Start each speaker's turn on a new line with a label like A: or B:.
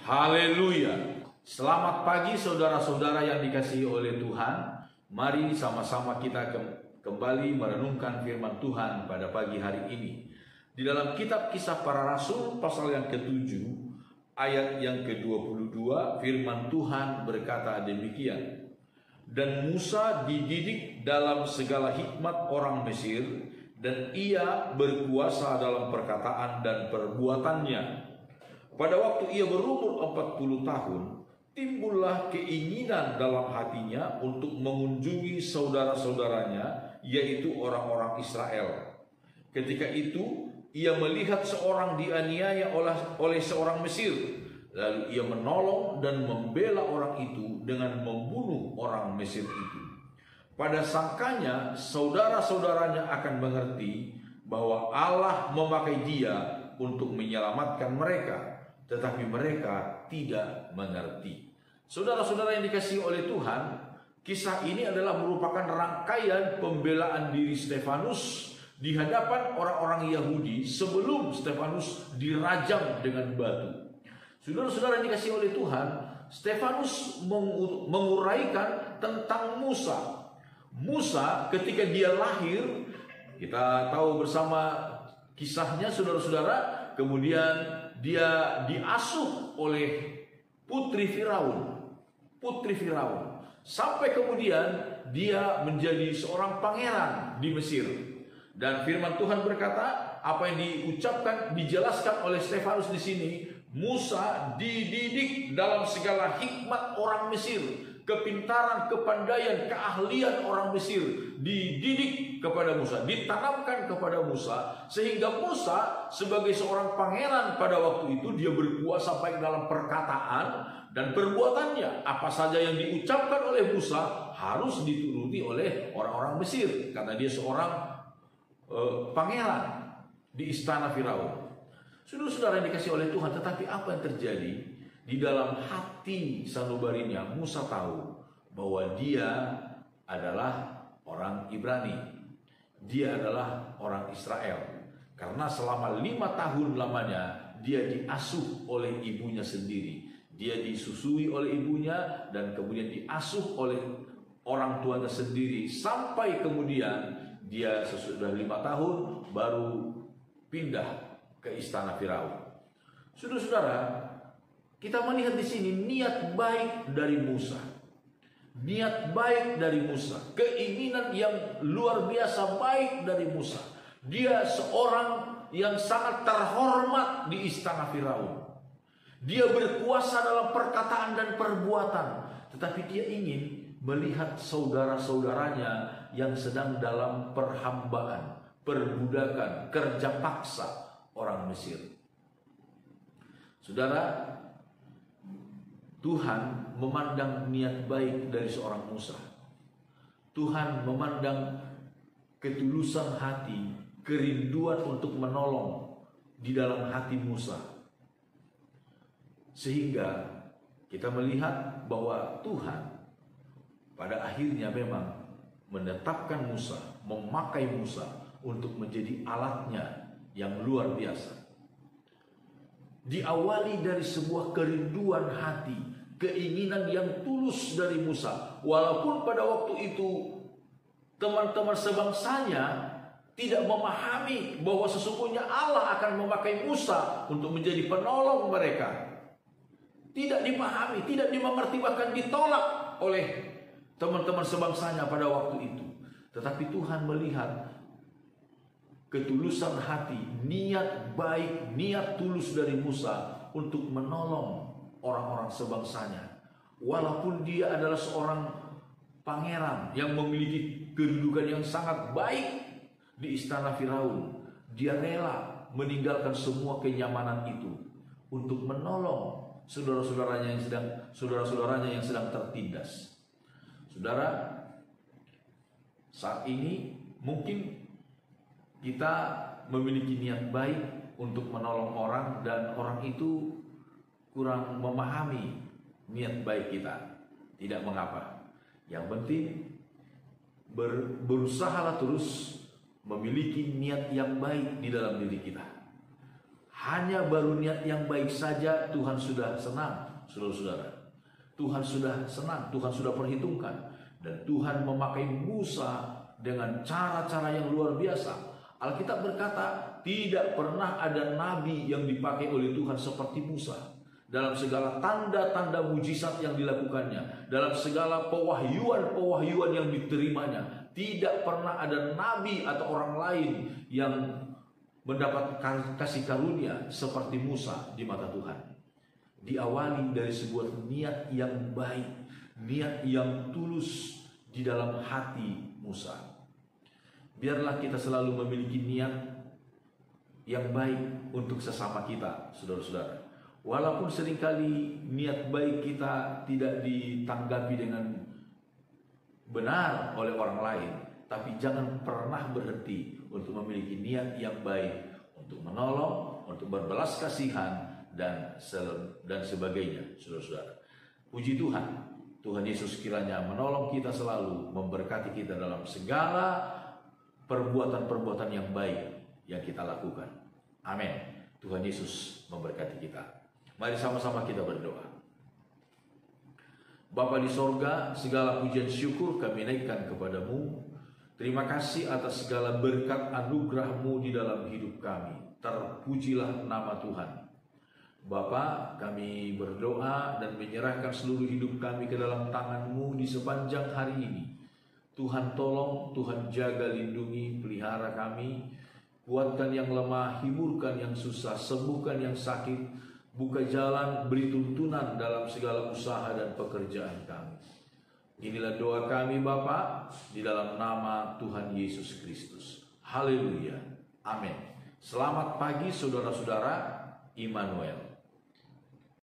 A: Haleluya. Selamat pagi saudara-saudara yang dikasihi oleh Tuhan. Mari sama-sama kita kembali merenungkan firman Tuhan pada pagi hari ini. Di dalam kitab Kisah Para Rasul pasal yang ke-7 ayat yang ke-22 firman Tuhan berkata demikian. Dan Musa dididik dalam segala hikmat orang Mesir, dan ia berkuasa dalam perkataan dan perbuatannya. Pada waktu ia berumur 40 tahun, timbullah keinginan dalam hatinya untuk mengunjungi saudara-saudaranya, yaitu orang-orang Israel. Ketika itu, ia melihat seorang dianiaya oleh seorang Mesir. Lalu ia menolong dan membela orang itu dengan membunuh orang Mesir itu. Pada sangkanya, saudara-saudaranya akan mengerti bahwa Allah memakai dia untuk menyelamatkan mereka. Tetapi mereka tidak mengerti. Saudara-saudara yang dikasihi oleh Tuhan, kisah ini adalah merupakan rangkaian pembelaan diri Stefanus di hadapan orang-orang Yahudi sebelum Stefanus dirajam dengan batu. Saudara-saudara yang dikasihi oleh Tuhan, Stefanus menguraikan tentang Musa. Musa ketika dia lahir, kita tahu bersama kisahnya saudara-saudara, kemudian dia diasuh oleh putri Firaun. Sampai kemudian dia menjadi seorang pangeran di Mesir. Dan firman Tuhan berkata, apa yang diucapkan, dijelaskan oleh Stefanus di sini, Musa dididik dalam segala hikmat orang Mesir. Kepintaran, kepandaian, keahlian orang Mesir dididik kepada Musa, ditanamkan kepada Musa, sehingga Musa sebagai seorang pangeran pada waktu itu dia berkuasa baik dalam perkataan dan perbuatannya. Apa saja yang diucapkan oleh Musa harus dituruti oleh orang-orang Mesir, karena dia seorang pangeran di istana Firaun. Saudara-saudara yang dikasih oleh Tuhan, tetapi apa yang terjadi? Di dalam hati sanubarinya, Musa tahu bahwa dia adalah orang Ibrani. Dia adalah orang Israel. Karena selama 5 tahun lamanya dia diasuh oleh ibunya sendiri. Dia disusui oleh ibunya dan kemudian diasuh oleh orang tuanya sendiri. Sampai kemudian dia sesudah 5 tahun baru pindah ke istana Firaun. Saudara-saudara, kita melihat di sini niat baik dari Musa. Niat baik dari Musa. Keinginan yang luar biasa baik dari Musa. Dia seorang yang sangat terhormat di istana Firaun. Dia berkuasa dalam perkataan dan perbuatan. Tetapi dia ingin melihat saudara-saudaranya yang sedang dalam perhambaan, perbudakan, kerja paksa orang Mesir. Saudara, Tuhan memandang niat baik dari seorang Musa. Tuhan memandang ketulusan hati, kerinduan untuk menolong di dalam hati Musa. Sehingga kita melihat bahwa Tuhan pada akhirnya memang menetapkan Musa, memakai Musa untuk menjadi alatnya yang luar biasa. Diawali dari sebuah kerinduan hati, keinginan yang tulus dari Musa. Walaupun pada waktu itu teman-teman sebangsanya tidak memahami bahwa sesungguhnya Allah akan memakai Musa untuk menjadi penolong mereka. Tidak dipahami, tidak dimengerti, bahkan ditolak oleh teman-teman sebangsanya pada waktu itu. Tetapi Tuhan melihat ketulusan hati, niat baik, niat tulus dari Musa untuk menolong orang-orang sebangsanya. Walaupun dia adalah seorang pangeran yang memiliki kedudukan yang sangat baik di istana Firaun, dia rela meninggalkan semua kenyamanan itu untuk menolong saudara-saudaranya yang sedang tertindas. Saudara, saat ini mungkin kita memiliki niat baik untuk menolong orang dan orang itu kurang memahami niat baik kita. Tidak mengapa. Yang penting berusahalah terus memiliki niat yang baik di dalam diri kita. Hanya baru niat yang baik saja Tuhan sudah senang, saudara-saudara. Tuhan sudah senang, Tuhan sudah perhitungkan. Dan Tuhan memakai Musa dengan cara-cara yang luar biasa. Alkitab berkata, tidak pernah ada nabi yang dipakai oleh Tuhan seperti Musa. Dalam segala tanda-tanda mujizat yang dilakukannya, dalam segala pewahyuan-pewahyuan yang diterimanya, tidak pernah ada nabi atau orang lain yang mendapat kasih karunia seperti Musa di mata Tuhan. Diawali dari sebuah niat yang baik, niat yang tulus di dalam hati Musa. Biarlah kita selalu memiliki niat yang baik untuk sesama kita, saudara-saudara. Walaupun seringkali niat baik kita tidak ditanggapi dengan benar oleh orang lain, tapi jangan pernah berhenti untuk memiliki niat yang baik, untuk menolong, untuk berbelas kasihan, dan sebagainya, saudara-saudara. Puji Tuhan, Tuhan Yesus kiranya menolong kita selalu, memberkati kita dalam segala perbuatan-perbuatan yang baik yang kita lakukan. Amin. Tuhan Yesus memberkati kita. Mari sama-sama kita berdoa. Bapa di sorga, segala pujian syukur kami naikkan kepadamu. Terima kasih atas segala berkat anugerah-Mu di dalam hidup kami. Terpujilah nama Tuhan. Bapa, kami berdoa dan menyerahkan seluruh hidup kami ke dalam tangan-Mu di sepanjang hari ini. Tuhan tolong, Tuhan jaga, lindungi, pelihara kami. Kuatkan yang lemah, hiburkan yang susah, sembuhkan yang sakit. Buka jalan, beri tuntunan dalam segala usaha dan pekerjaan kami. Inilah doa kami Bapa, di dalam nama Tuhan Yesus Kristus. Haleluya. Amin. Selamat pagi saudara-saudara. Immanuel.